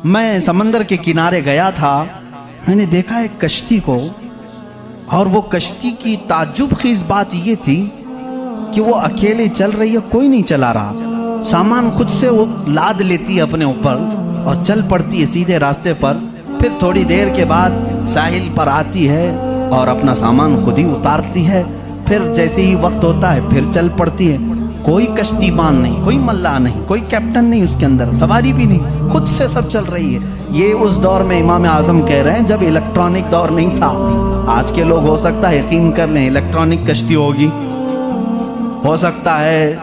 میں سمندر کے کنارے گیا تھا، میں نے دیکھا ایک کشتی کو، اور وہ کشتی کی تعجب خیز بات یہ تھی کہ وہ اکیلے چل رہی ہے، کوئی نہیں چلا رہا، سامان خود سے وہ لاد لیتی ہے اپنے اوپر اور چل پڑتی ہے سیدھے راستے پر، پھر تھوڑی دیر کے بعد ساحل پر آتی ہے اور اپنا سامان خود ہی اتارتی ہے، پھر جیسے ہی وقت ہوتا ہے پھر چل پڑتی ہے، کوئی کشتی بان نہیں، کوئی ملا نہیں، کوئی کیپٹن نہیں، اس کے اندر سواری بھی نہیں، خود سے سب چل رہی ہے۔ یہ اس دور میں امام اعظم کہہ رہے ہیں جب الیکٹرانک دور نہیں تھا۔ آج کے لوگ ہو سکتا ہے یقین کر لیں الیکٹرانک کشتی ہوگی، ہو سکتا ہے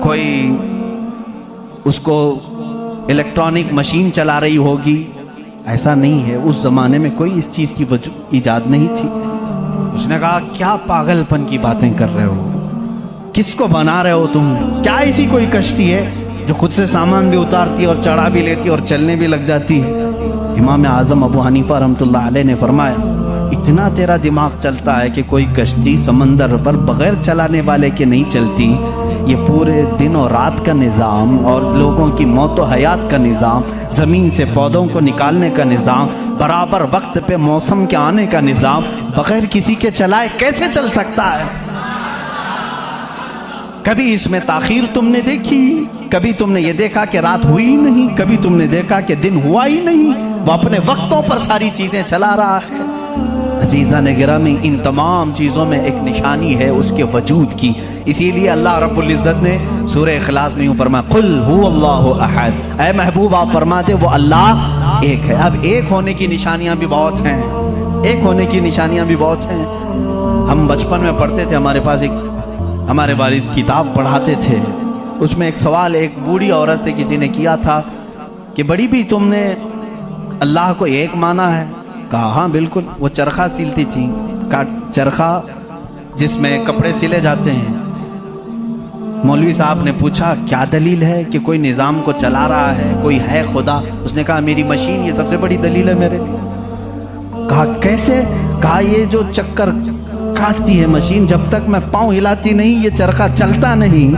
کوئی اس کو الیکٹرانک مشین چلا رہی ہوگی، ایسا نہیں ہے۔ اس زمانے میں کوئی اس چیز کی ایجاد نہیں تھی۔ اس نے کہا کیا پاگل پن کی باتیں کر رہے ہو، کس کو بنا رہے ہو تم؟ کیا ایسی کوئی کشتی ہے جو خود سے سامان بھی اتارتی ہے اور چڑھا بھی لیتی ہے اور چلنے بھی لگ جاتی ہے؟ امام اعظم ابو حنیفہ رحمۃ اللہ علیہ نے فرمایا اتنا تیرا دماغ چلتا ہے کہ کوئی کشتی سمندر پر بغیر چلانے والے کے نہیں چلتی، یہ پورے دن اور رات کا نظام اور لوگوں کی موت و حیات کا نظام، زمین سے پودوں کو نکالنے کا نظام، برابر وقت پہ موسم کے آنے کا نظام بغیر کسی کے چلائے کیسے چل سکتا ہے؟ کبھی اس میں تاخیر تم نے دیکھی؟ کبھی تم نے یہ دیکھا کہ رات ہوئی ہی نہیں؟ کبھی تم نے دیکھا کہ دن ہوا ہی نہیں؟ وہ اپنے وقتوں پر ساری چیزیں چلا رہا ہے۔ عزیزان گرامی، ان تمام چیزوں میں ایک نشانی ہے اس کے وجود کی، اسی لیے اللہ رب العزت نے سورہ اخلاص میں یوں فرمایا قل هو اللہ احد، اے محبوب آپ فرما دے وہ اللہ ایک ہے۔ اب ایک ہونے کی نشانیاں بھی بہت ہیں، ایک ہونے کی نشانیاں بھی بہت ہیں۔ ہم بچپن میں پڑھتے تھے، ہمارے پاس ایک ہمارے والد کتاب پڑھاتے تھے، اس میں ایک سوال ایک بوڑھی عورت سے کسی نے کیا تھا کہ بڑی بھی تم نے اللہ کو ایک مانا ہے؟ کہا ہاں بالکل۔ وہ چرخہ سیلتی تھی، چرخہ جس میں کپڑے سلے جاتے ہیں۔ مولوی صاحب نے پوچھا کیا دلیل ہے کہ کوئی نظام کو چلا رہا ہے، کوئی ہے خدا؟ اس نے کہا میری مشین یہ سب سے بڑی دلیل ہے میرے لیے۔ کہا کیسے؟ کہا یہ جو چکر کاٹتی ہے مشین، جب تک میں پاؤں ہلاتی نہیں یہ چرخہ چلتا نہیں۔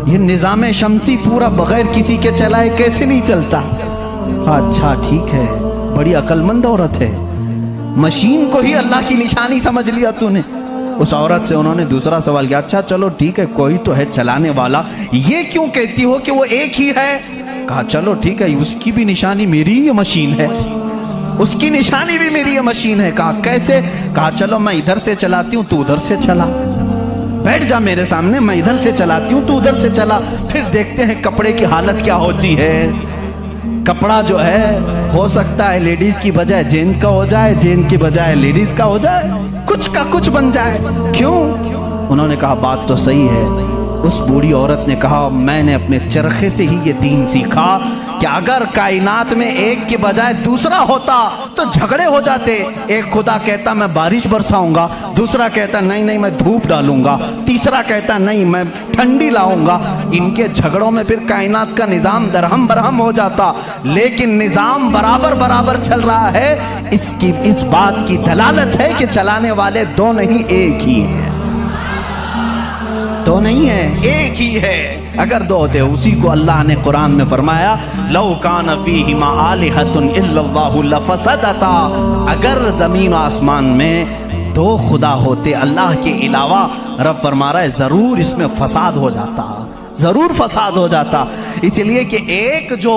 یہ نظام شمسی پورا بغیر کسی کے چلائے کیسے نہیں چلتا؟ کہا اچھا ٹھیک ہے، بڑی عقل مند عورت ہے، مشین کو ہی اللہ کی نشانی سمجھ لیا تو نے۔ اس عورت سے انہوں نے دوسرا سوال کیا، اچھا چلو ٹھیک ہے کوئی تو ہے چلانے والا، یہ کیوں کہتی ہو کہ وہ ایک ہی ہے؟ کہا چلو ٹھیک ہے اس کی بھی نشانی میری یہ مشین ہے، اس کی نشانی بھی میری یہ مشین ہے۔ کہا کیسے؟ کہا چلو میں ادھر سے چلاتی ہوں تو ادھر سے چلا، بیٹھ جا میرے سامنے، میں ادھر سے چلاتی ہوں تو ادھر سے چلا، پھر دیکھتے ہیں کپڑے کی حالت کیا ہوتی ہے۔ کپڑا جو ہے ہو سکتا ہے لیڈیز کی بجائے جینز کا ہو جائے، جینز کی بجائے لیڈیز کا ہو جائے، کچھ کا کچھ بن جائے۔ کیوں؟ انہوں نے کہا بات تو صحیح ہے۔ اس بوڑھی عورت نے کہا میں نے اپنے چرخے سے ہی یہ دین سیکھا کہ اگر کائنات میں ایک کے بجائے دوسرا ہوتا تو جھگڑے ہو جاتے۔ ایک خدا کہتا میں بارش برساؤں گا، دوسرا کہتا نہیں نہیں میں دھوپ ڈالوں گا، تیسرا کہتا نہیں میں ٹھنڈی لاؤں گا۔ ان کے جھگڑوں میں پھر کائنات کا نظام درہم برہم ہو جاتا، لیکن نظام برابر برابر چل رہا ہے۔ اس بات کی دلالت ہے کہ چلانے والے دو نہیں ایک ہی ہیں، دو نہیں ہے ایک ہی ہے۔ اگر دو ہوتے اسی کو اللہ نے قرآن میں فرمایا لو کان فیہما آلہۃ الا اللہ لفسدتا، اگر زمین و آسمان میں دو خدا ہوتے اللہ کے علاوہ، رب فرما رہا ہے ضرور اس میں فساد ہو جاتا، ضرور فساد ہو جاتا۔ اس لیے کہ ایک جو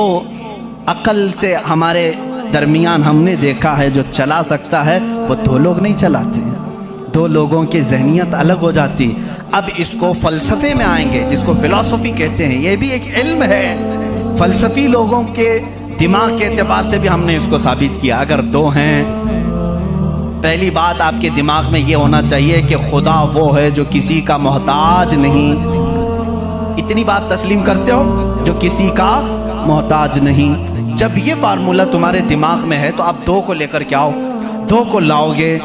عقل سے ہمارے درمیان ہم نے دیکھا ہے جو چلا سکتا ہے وہ دو لوگ نہیں چلاتے، دو لوگوں کی ذہنیت الگ ہو جاتی۔ اب اس کو فلسفے میں آئیں گے جس کو فلسفی کہتے ہیں، یہ بھی ایک علم ہے۔ فلسفی لوگوں کے دماغ کے اعتبار سے بھی ہم نے اس کو ثابت کیا۔ اگر دو ہیں، پہلی بات آپ کے دماغ میں یہ ہونا چاہیے کہ خدا وہ ہے جو کسی کا محتاج نہیں۔ اتنی بات تسلیم کرتے ہو؟ جو کسی کا محتاج نہیں۔ جب یہ فارمولہ تمہارے دماغ میں ہے تو آپ دو کو لے کر کے آؤ، دو کو لاؤ گے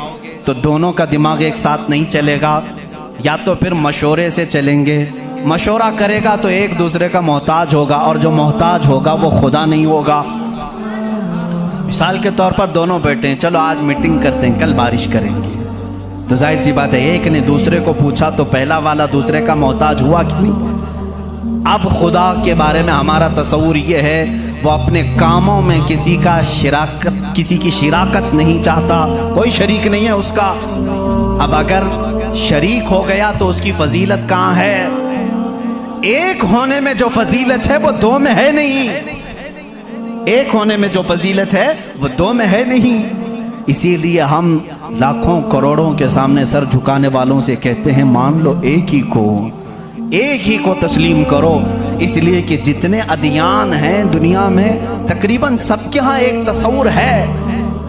تو دونوں کا دماغ ایک ساتھ نہیں چلے گا، یا تو پھر مشورے سے چلیں گے۔ مشورہ کرے گا تو ایک دوسرے کا محتاج ہوگا، اور جو محتاج ہوگا وہ خدا نہیں ہوگا۔ مثال کے طور پر دونوں بیٹھے ہیں، چلو آج میٹنگ کرتے ہیں کل بارش کریں گے، تو ظاہر سی بات ہے ایک نے دوسرے کو پوچھا تو پہلا والا دوسرے کا محتاج ہوا کہ نہیں؟ اب خدا کے بارے میں ہمارا تصور یہ ہے وہ اپنے کاموں میں کسی کی شراکت نہیں چاہتا، کوئی شریک نہیں ہے اس کا۔ اب اگر شریک ہو گیا تو اس کی فضیلت کہاں ہے؟ ایک ہونے میں جو فضیلت ہے وہ دو میں ہے نہیں، ایک ہونے میں جو فضیلت ہے وہ دو میں ہے نہیں۔ اسی لیے ہم لاکھوں کروڑوں کے سامنے سر جھکانے والوں سے کہتے ہیں مان لو ایک ہی کو تسلیم کرو، اس لیے کہ جتنے ادیان ہیں دنیا میں تقریباً سب کے ہاں ایک تصور ہے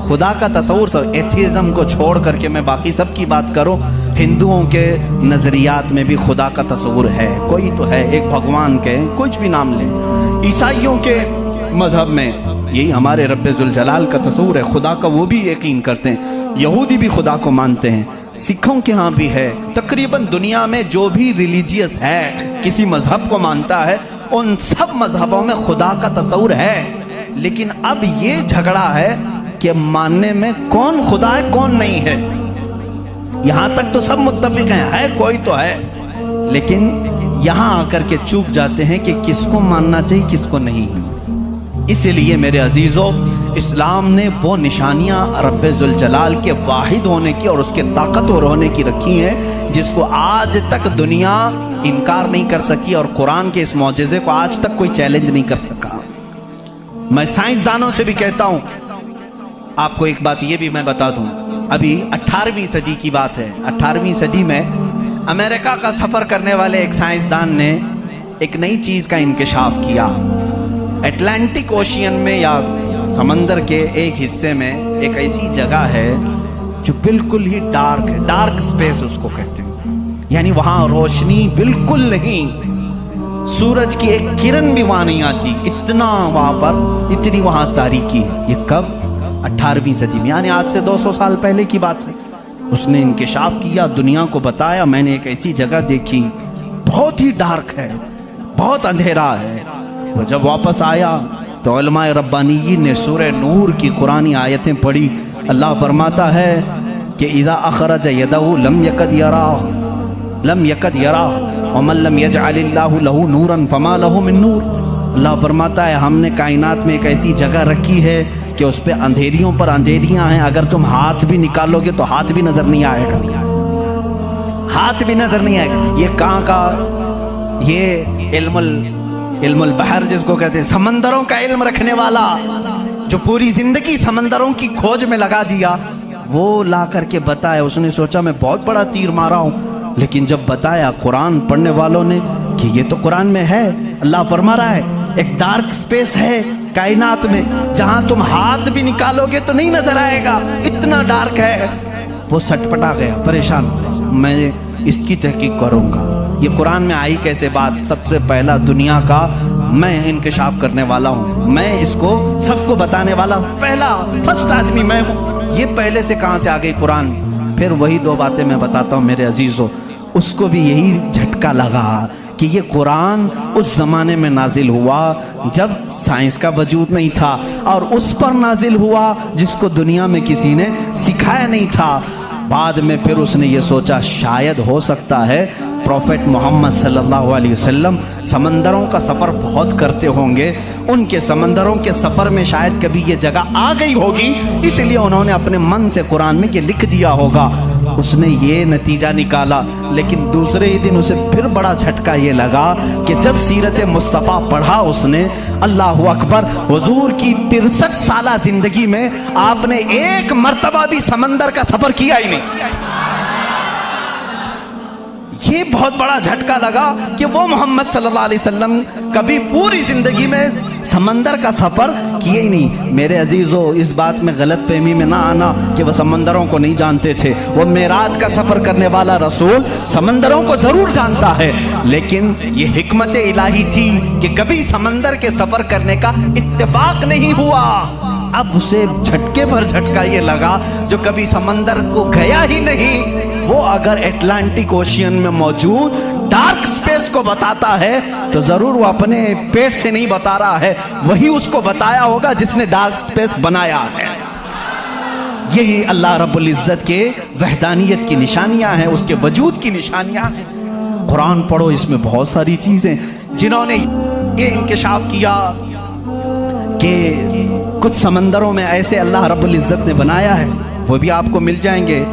خدا کا تصور۔ ایتھیزم کو چھوڑ کر کے میں باقی سب کی بات کروں، ہندوؤں کے نظریات میں بھی خدا کا تصور ہے، کوئی تو ہے، ایک بھگوان کے کچھ بھی نام لیں۔ عیسائیوں کے مذہب میں یہی ہمارے رب ذوالجلال کا تصور ہے، خدا کا وہ بھی یقین کرتے ہیں، یہودی بھی خدا کو مانتے ہیں، سکھوں کے ہاں بھی ہے، تقریباً دنیا میں جو بھی ریلیجیس ہے کسی مذہب کو مانتا ہے ان سب مذہبوں میں خدا کا تصور ہے۔ لیکن اب یہ جھگڑا ہے کہ ماننے میں کون خدا ہے کون نہیں ہے۔ یہاں تک تو سب متفق ہیں، ہے کوئی تو ہے، لیکن یہاں آ کر کے چوک جاتے ہیں کہ کس کو ماننا چاہیے کس کو نہیں۔ اسی لیے میرے عزیزو، اسلام نے وہ نشانیاں رب ذوالجلال کے واحد ہونے کی اور اس کے طاقتور ہونے کی رکھی ہیں جس کو آج تک دنیا انکار نہیں کر سکی، اور قرآن کے اس معجزے کو آج تک کوئی چیلنج نہیں کر سکا۔ میں سائنسدانوں سے بھی کہتا ہوں، آپ کو ایک بات یہ بھی میں بتا دوں، ابھی 18ویں صدی کی بات ہے، 18ویں صدی میں امریکہ کا سفر کرنے والے ایک سائنسدان نے ایک نئی چیز کا انکشاف کیا۔ اٹلانٹک اوشین میں یا سمندر کے ایک حصے میں ایک ایسی جگہ ہے جو بالکل ہی ڈارک ہے، ڈارک سپیس اس کو کہتے ہیں، یعنی وہاں روشنی بالکل نہیں، سورج کی ایک کرن بھی وہاں نہیں آتی، اتنا وہاں پر اتنی وہاں تاریکی ہے۔ یہ کب؟ 18ویں صدی میں، یعنی آج سے 200 سال پہلے کی بات ہے۔ اس نے انکشاف کیا، دنیا کو بتایا میں نے ایک ایسی جگہ دیکھی، بہت ہی ڈارک ہے، بہت اندھیرا ہے۔ وہ جب واپس آیا تو علماء ربانیین نے سورہ نور کی قرآنی آیتیں پڑھی۔ اللہ فرماتا ہے کہ اذا اخرج یدہ لم یکد یراہ ومن لم یجعل اللہ لہ نورا فما لہ من نور۔ اللہ فرماتا ہے ہم نے کائنات میں ایک ایسی جگہ رکھی ہے کہ اس پہ اندھیریوں پر اندھیریاں ہیں، اگر تم ہاتھ بھی نکالو گے تو ہاتھ بھی نظر نہیں آئے گا، ہاتھ بھی نظر نہیں آئے گا۔ یہ کہاں کا؟ یہ علم البحر جس کو کہتے ہیں، سمندروں کا علم رکھنے والا جو پوری زندگی سمندروں کی کھوج میں لگا دیا، وہ لا کر کے بتایا۔ اس نے سوچا میں بہت بڑا تیر مارا ہوں، لیکن جب بتایا قرآن پڑھنے والوں نے کہ یہ تو قرآن میں ہے، اللہ فرما رہا ہے ایک ڈارک سپیس ہے کائنات میں جہاں تم ہاتھ بھی نکالو گے تو نہیں نظر آئے گا، اتنا ڈارک ہے۔ وہ سٹ پٹا گیا، پریشان ہو گیا، میں اس کی تحقیق کروں گا، یہ قرآن میں آئی کیسے بات؟ سب سے پہلا دنیا کا میں انکشاف کرنے والا ہوں، میں اس کو سب کو بتانے والا پہلا فرسٹ آدمی میں ہوں، یہ پہلے سے کہاں سے آ گئی قرآن؟ پھر وہی دو باتیں میں بتاتا ہوں میرے عزیزو، اس کو بھی یہی جھٹکا لگا کہ یہ قرآن اس زمانے میں نازل ہوا جب سائنس کا وجود نہیں تھا، اور اس پر نازل ہوا جس کو دنیا میں کسی نے سکھایا نہیں تھا۔ بعد میں پھر اس نے یہ سوچا شاید ہو سکتا ہے پروفیٹ محمد صلی اللہ علیہ وسلم سمندروں کا سفر بہت کرتے ہوں گے، ان کے سمندروں کے سفر میں شاید کبھی یہ جگہ آ گئی ہوگی، اس لیے انہوں نے اپنے من سے قرآن میں یہ لکھ دیا ہوگا۔ اس نے یہ نتیجہ نکالا، لیکن دوسرے ہی دن اسے پھر بڑا جھٹکا یہ لگا کہ جب سیرت مصطفیٰ پڑھا اس نے، اللہ اکبر، حضور کی 63 سالہ زندگی میں آپ نے ایک مرتبہ بھی سمندر کا سفر کیا ہی نہیں۔ یہ بہت بڑا جھٹکا لگا کہ وہ محمد صلی اللہ علیہ وسلم کبھی پوری زندگی میں سمندر کا سفر کیے ہی نہیں۔ میرے عزیزو، اس بات میں غلط فہمی میں نہ آنا کہ وہ سمندروں کو نہیں جانتے تھے، وہ معراج کا سفر کرنے والا رسول سمندروں کو ضرور جانتا ہے، لیکن یہ حکمت الہی تھی کہ کبھی سمندر کے سفر کرنے کا اتفاق نہیں ہوا۔ اب اسے جھٹکے پر جھٹکا یہ لگا جو کبھی سمندر کو گیا ہی نہیں، وہ اگر اٹلانٹک اوشین میں موجود ڈارک سپیس کو بتاتا ہے تو ضرور وہ اپنے پیٹ سے نہیں بتا رہا ہے، وہی اس کو بتایا ہوگا جس نے ڈارک سپیس بنایا ہے۔ یہی اللہ رب العزت کے وحدانیت کی نشانیاں ہیں، اس کے وجود کی نشانیاں ہیں۔ قرآن پڑھو، اس میں بہت ساری چیزیں جنہوں نے یہ انکشاف کیا، کہ کچھ سمندروں میں ایسے اللہ رب العزت نے بنایا ہے، وہ بھی آپ کو مل جائیں گے۔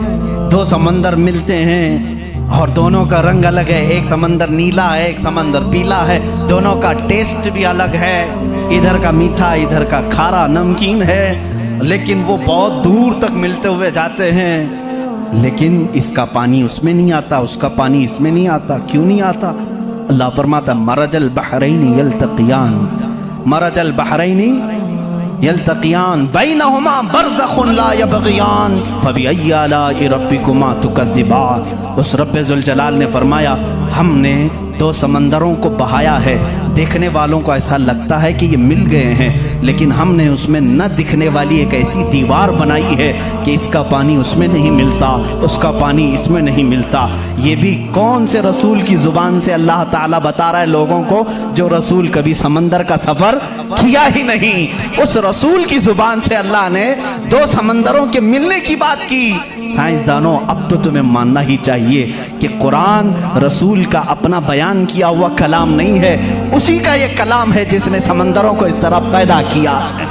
دو سمندر ملتے ہیں اور دونوں کا رنگ الگ ہے، ایک سمندر نیلا ہے، ایک سمندر پیلا ہے، دونوں کا ٹیسٹ بھی الگ ہے، ادھر کا میٹھا ادھر کا کھارا نمکین ہے، لیکن وہ بہت دور تک ملتے ہوئے جاتے ہیں، لیکن اس کا پانی اس میں نہیں آتا، اس کا پانی اس میں نہیں آتا۔ کیوں نہیں آتا؟ اللہ فرماتا مرج البحرین یلتقیان، مرج البحرین یلتقیان بینہما برزخ لا یبغیان فبأی آلاء ربکما تکذبان۔ اس رب ذوالجلال نے فرمایا ہم نے دو سمندروں کو بہایا ہے، دیکھنے والوں کو ایسا لگتا ہے کہ یہ مل گئے ہیں، لیکن ہم نے اس میں نہ دکھنے والی ایک ایسی دیوار بنائی ہے کہ اس کا پانی اس میں نہیں ملتا، اس کا پانی اس میں نہیں ملتا۔ یہ بھی کون سے رسول کی زبان سے اللہ تعالیٰ بتا رہا ہے لوگوں کو، جو رسول کبھی سمندر کا سفر کیا ہی نہیں، اس رسول کی زبان سے اللہ نے دو سمندروں کے ملنے کی بات کی۔ سائنسدانوں اب تو تمہیں ماننا ہی چاہیے کہ قرآن رسول کا اپنا بیان کیا ہوا کلام نہیں ہے، اسی کا یہ کلام ہے جس نے سمندروں کو اس طرح پیدا کیا ہے۔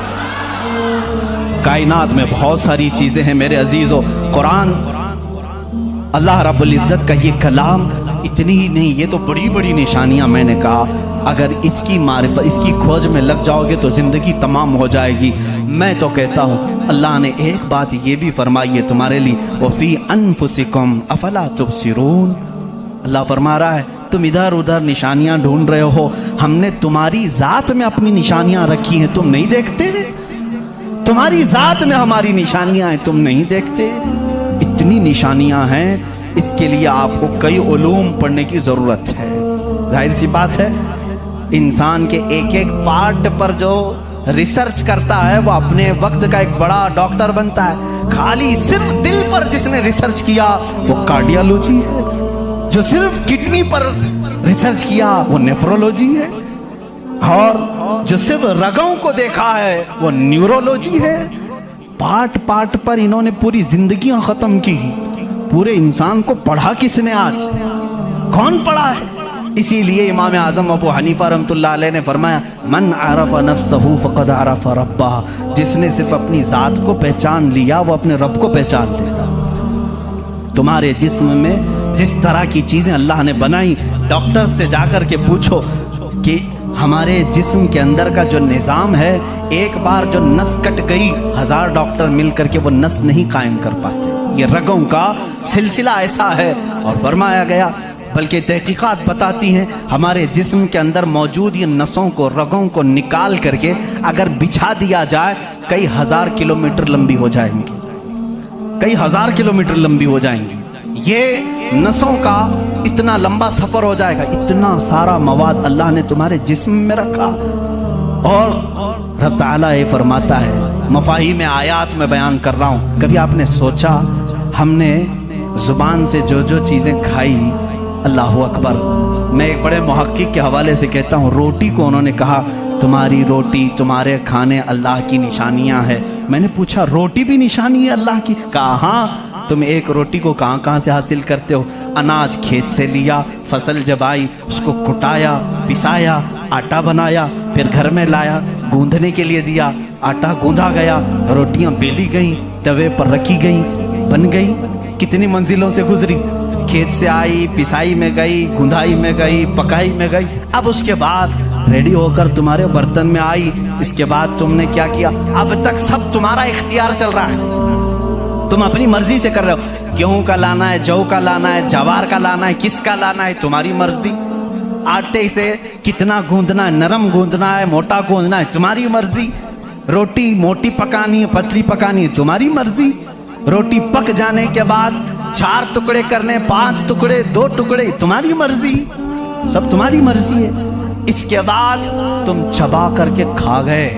کائنات میں بہت ساری چیزیں ہیں میرے عزیزوں، قرآن اللہ رب العزت کا یہ کلام اتنی ہی نہیں، یہ تو بڑی بڑی نشانیاں میں نے کہا، اگر اس کی معرفت اس کی کھوج میں لگ جاؤ گے تو زندگی تمام ہو جائے گی۔ میں تو کہتا ہوں اللہ نے ایک بات یہ بھی فرمائی ہے تمہارے لیے، وَفِي أَنفُسِكُمْ أَفَلَا تُبْصِرُونَ۔ اللہ فرما رہا ہے تم ادھر ادھر نشانیاں ڈھونڈ رہے ہو، ہم نے تمہاری ذات میں اپنی نشانیاں رکھی ہیں، تم نہیں دیکھتے؟ تمہاری ذات میں ہماری نشانیاں ہیں، تم نہیں دیکھتے؟ اتنی نشانیاں ہیں، اس کے لیے آپ کو کئی علوم پڑھنے کی ضرورت ہے۔ ظاہر سی بات ہے انسان کے ایک ایک پارٹ پر جو ریسرچ کرتا ہے وہ اپنے وقت کا ایک بڑا ڈاکٹر بنتا ہے۔ خالی صرف دل پر جس نے ریسرچ کیا وہ کارڈیالوجی ہے، جو صرف کڈنی پر ریسرچ کیا وہ نیفرولوجی ہے، اور جو صرف رگوں کو دیکھا ہے وہ نیورولوجی ہے۔ پارٹ پارٹ پر انہوں نے پوری زندگیاں ختم کی، پورے انسان کو پڑھا کس نے؟ آج کون پڑھا ہے؟ اسی لیے امام اعظم ابو حنیفہ رحمۃ اللہ علیہ نے فرمایا من عرف نفسہ فقد عرف ربہ، جس نے صرف اپنی ذات کو پہچان لیا وہ اپنے رب کو پہچان لیا۔ تمہارے جسم میں جس طرح کی چیزیں اللہ نے بنائی، ڈاکٹر سے جا کر کے پوچھو کہ ہمارے جسم کے اندر کا جو نظام ہے، ایک بار جو نس کٹ گئی 1000 ڈاکٹر مل کر کے وہ نس نہیں قائم کر پاتے۔ یہ رگوں کا سلسلہ ایسا ہے، اور فرمایا گیا بلکہ تحقیقات بتاتی ہیں ہمارے جسم کے اندر موجود یہ نسوں کو رگوں کو نکال کر کے اگر بچھا دیا جائے کئی 1000 کلومیٹر لمبی ہو جائیں گی، کئی 1000 کلومیٹر لمبی ہو جائیں گی۔ یہ نسوں کا اتنا لمبا سفر ہو جائے گا، اتنا سارا مواد اللہ نے تمہارے جسم میں رکھا۔ اور رب تعالیٰ یہ فرماتا ہے، مفاہیم آیات میں بیان کر رہا ہوں، کبھی آپ نے سوچا ہم نے زبان سے جو جو چیزیں کھائی، اللہ اکبر، میں ایک بڑے محقق کے حوالے سے کہتا ہوں، روٹی کو انہوں نے کہا تمہاری روٹی تمہارے کھانے اللہ کی نشانیاں ہیں۔ میں نے پوچھا روٹی بھی نشانی ہے اللہ کی؟ کہا ہاں۔ تم ایک روٹی کو کہاں کہاں سے حاصل کرتے ہو؟ اناج کھیت سے لیا، فصل جب آئی اس کو کٹایا، پسایا، آٹا بنایا، پھر گھر میں لایا، گوندھنے کے لیے دیا، آٹا گوندھا گیا، روٹیاں بیلی گئیں، توے پر رکھی گئیں، بن گئی۔ کتنی منزلوں سے گزری، کھیت سے آئی، پسائی میں گئی، گندھائی میں گئی، پکائی میں گئی، اب اس کے بعد ریڈی ہو کر تمہارے برتن میں آئی۔ اس کے بعد تم نے کیا کیا؟ اب تک سب تمہارا اختیار چل رہا ہے، تم اپنی مرضی سے کر رہے ہو۔ گیہوں کا لانا ہے، جو کا لانا ہے، جوار کا لانا ہے، کس کا لانا ہے، تمہاری مرضی۔ آٹے سے کتنا گوندنا ہے، نرم گوندنا ہے، موٹا گوندنا ہے، تمہاری مرضی۔ روٹی موٹی پکانی ہے، پتلی پکانی ہے، تمہاری مرضی۔ روٹی پک جانے کے بعد 4 ٹکڑے کرنے، 5 ٹکڑے، 2 ٹکڑے، تمہاری مرضی، سب تمہاری مرضی ہے۔ اس کے بعد تم چبا کر کے کھا گئے،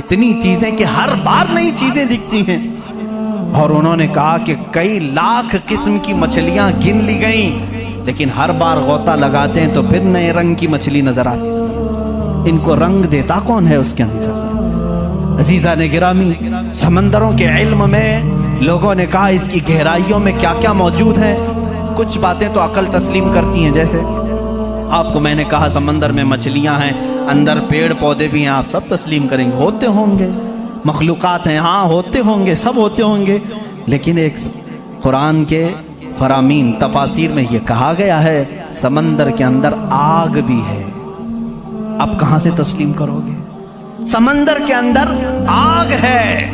اتنی چیزیں کہ ہر بار نئی چیزیں دکھتی ہیں. اور انہوں نے کہا کہ کئی لاکھ قسم کی مچھلیاں گن لی گئیں، لیکن ہر بار غوطہ لگاتے ہیں تو پھر نئے رنگ کی مچھلی نظر آتی. ان کو رنگ دیتا کون ہے اس کے اندر؟ عزیزان گرامی، سمندروں کے علم میں لوگوں نے کہا اس کی گہرائیوں میں کیا کیا موجود ہے. کچھ باتیں تو عقل تسلیم کرتی ہیں، جیسے آپ کو میں نے کہا سمندر میں مچھلیاں ہیں، اندر پیڑ پودے بھی ہیں، آپ سب تسلیم کریں گے، ہوتے ہوں گے. مخلوقات ہیں، ہاں ہوتے ہوں گے، سب ہوتے ہوں گے. لیکن ایک قرآن کے فرامین تفاسیر میں یہ کہا گیا ہے سمندر کے اندر آگ بھی ہے. اب کہاں سے تسلیم کرو گے؟ سمندر کے اندر آگ ہے،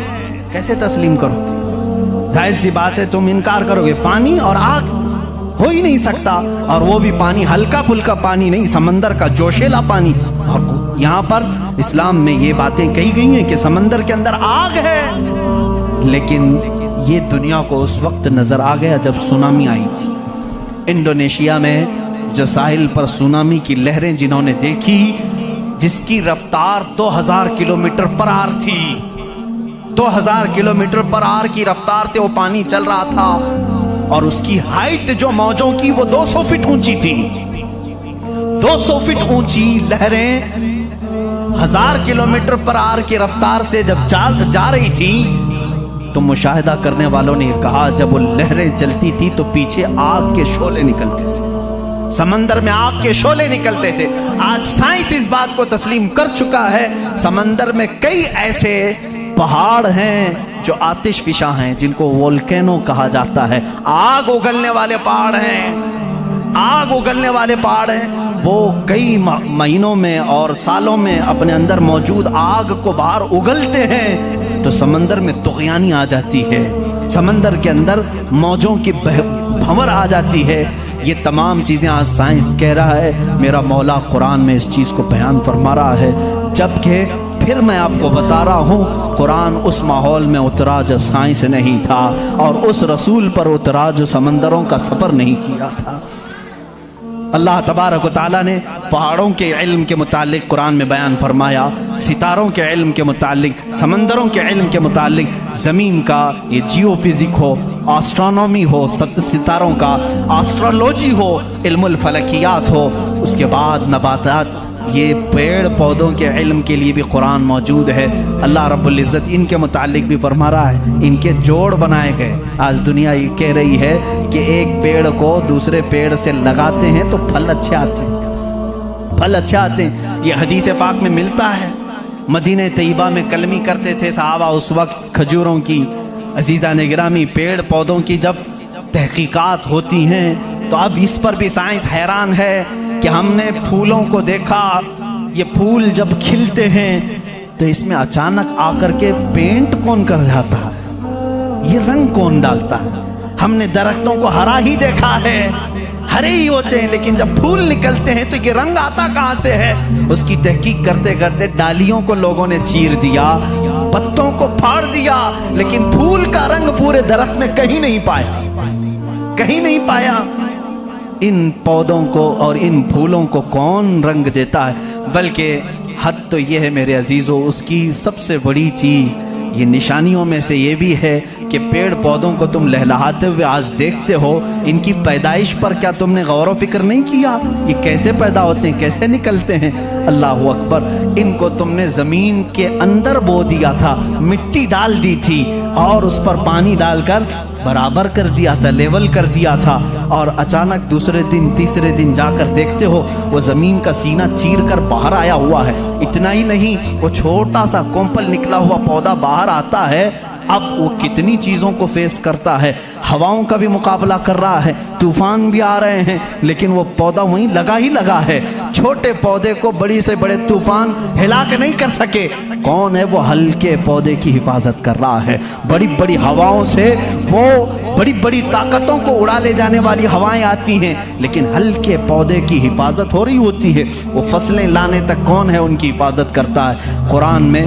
کیسے تسلیم کرو گے؟ ظاہر سی بات ہے تم انکار کرو گے. پانی اور آگ ہو ہی نہیں سکتا، اور وہ بھی پانی ہلکا پھلکا پانی نہیں، سمندر کا جوشیلا پانی. اور یہاں پر اسلام میں یہ باتیں کہی گئی ہیں کہ سمندر کے اندر آگ ہے. لیکن یہ دنیا کو اس وقت نظر آ گیا جب سونامی آئی تھی. انڈونیشیا میں جو ساحل پر سونامی کی لہریں جنہوں نے دیکھی، جس کی رفتار 2000 کلومیٹر پر آر تھی، 2000 کلومیٹر پر آر کی رفتار سے وہ پانی چل رہا تھا، اور اس کی ہائٹ جو موجوں کی وہ 200 فٹ اونچی تھی. 200 فٹ اونچی لہریں 1000 کلومیٹر پر آر کی رفتار سے جب جا رہی تھی تو مشاہدہ کرنے والوں نے یہ کہا جب وہ لہریں چلتی تھی تو پیچھے آگ کے شعلے نکلتے تھے، سمندر میں آگ کے شعلے نکلتے تھے. آج سائنس اس بات کو تسلیم کر چکا ہے، سمندر میں کئی ایسے پہاڑ ہیں جو آتش فشاں ہیں، جن کو وولکینو کہا جاتا ہے. آگ اگلنے والے پہاڑ ہیں، آگ اگلنے والے پہاڑ ہیں. وہ کئی مہینوں میں اور سالوں میں اپنے اندر موجود آگ کو باہر اگلتے ہیں تو سمندر میں طغیانی آ جاتی ہے، سمندر کے اندر موجوں کی بھنور آ جاتی ہے. یہ تمام چیزیں آج سائنس کہہ رہا ہے، میرا مولا قرآن میں اس چیز کو بیان فرما رہا ہے. جبکہ پھر میں آپ کو بتا رہا ہوں قرآن اس ماحول میں اترا جب سائنس نہیں تھا، اور اس رسول پر اترا جو سمندروں کا سفر نہیں کیا تھا. اللہ تبارک و تعالیٰ نے پہاڑوں کے علم کے متعلق قرآن میں بیان فرمایا، ستاروں کے علم کے متعلق، سمندروں کے علم کے متعلق، زمین کا یہ جیو فزک ہو، آسٹرونومی ہو، ستاروں کا آسٹرولوجی ہو، علم الفلکیات ہو، اس کے بعد نباتات، یہ پیڑ پودوں کے علم کے لیے بھی قرآن موجود ہے. اللہ رب العزت ان کے متعلق بھی فرما رہا ہے، ان کے جوڑ بنائے گئے. آج دنیا یہ کہہ رہی ہے کہ ایک پیڑ کو دوسرے پیڑ سے لگاتے ہیں تو پھل اچھے آتے ہیں، پھل اچھے آتے ہیں. یہ حدیث پاک میں ملتا ہے. مدینہ طیبہ میں کلمی کرتے تھے صحابہ اس وقت کھجوروں کی. عزیزان گرامی، پیڑ پودوں کی جب تحقیقات ہوتی ہیں تو اب اس پر بھی سائنس حیران ہے کہ ہم نے پھولوں کو دیکھا، یہ پھول جب کھلتے ہیں تو اس میں اچانک آ کر کے پینٹ کون کر جاتا ہے، یہ رنگ کون ڈالتا ہے. ہم نے درختوں کو ہرا ہی دیکھا ہے، ہرے ہی ہوتے ہیں، لیکن جب پھول نکلتے ہیں تو یہ رنگ آتا کہاں سے ہے. اس کی تحقیق کرتے کرتے ڈالیوں کو لوگوں نے چیر دیا، پتوں کو پھاڑ دیا، لیکن پھول کا رنگ پورے درخت میں کہیں نہیں پایا، کہیں نہیں پایا. ان پودوں کو اور ان پھولوں کو کون رنگ دیتا ہے؟ بلکہ حد تو یہ ہے میرے عزیزو، اس کی سب سے بڑی چیز یہ نشانیوں میں سے یہ بھی ہے کہ پیڑ پودوں کو تم لہلہاتے ہوئے آج دیکھتے ہو، ان کی پیدائش پر کیا تم نے غور و فکر نہیں کیا؟ یہ کیسے پیدا ہوتے ہیں، کیسے نکلتے ہیں؟ اللہ اکبر. ان کو تم نے زمین کے اندر بو دیا تھا، مٹی ڈال دی تھی اور اس پر پانی ڈال کر برابر کر دیا تھا، لیول کر دیا تھا، اور اچانک دوسرے دن تیسرے دن جا کر دیکھتے ہو وہ زمین کا سینہ چیر کر باہر آیا ہوا ہے. اتنا ہی نہیں، وہ چھوٹا سا کومپل نکلا ہوا پودا باہر آتا ہے. اب وہ کتنی چیزوں کو فیس کرتا ہے، ہواؤں کا بھی مقابلہ کر رہا ہے، طوفان بھی آ رہے ہیں، لیکن وہ پودا وہیں لگا ہی لگا ہے. چھوٹے پودے کو بڑی سے بڑے طوفان ہلا کے نہیں کر سکے. کون ہے وہ ہلکے پودے کی حفاظت کر رہا ہے. بڑی بڑی ہواؤں سے وہ بڑی بڑی طاقتوں کو اڑا لے جانے والی ہوائیں آتی ہیں، لیکن ہلکے پودے کی حفاظت ہو رہی ہوتی ہے. وہ فصلیں لانے تک کون ہے ان کی حفاظت کرتا ہے. قرآن میں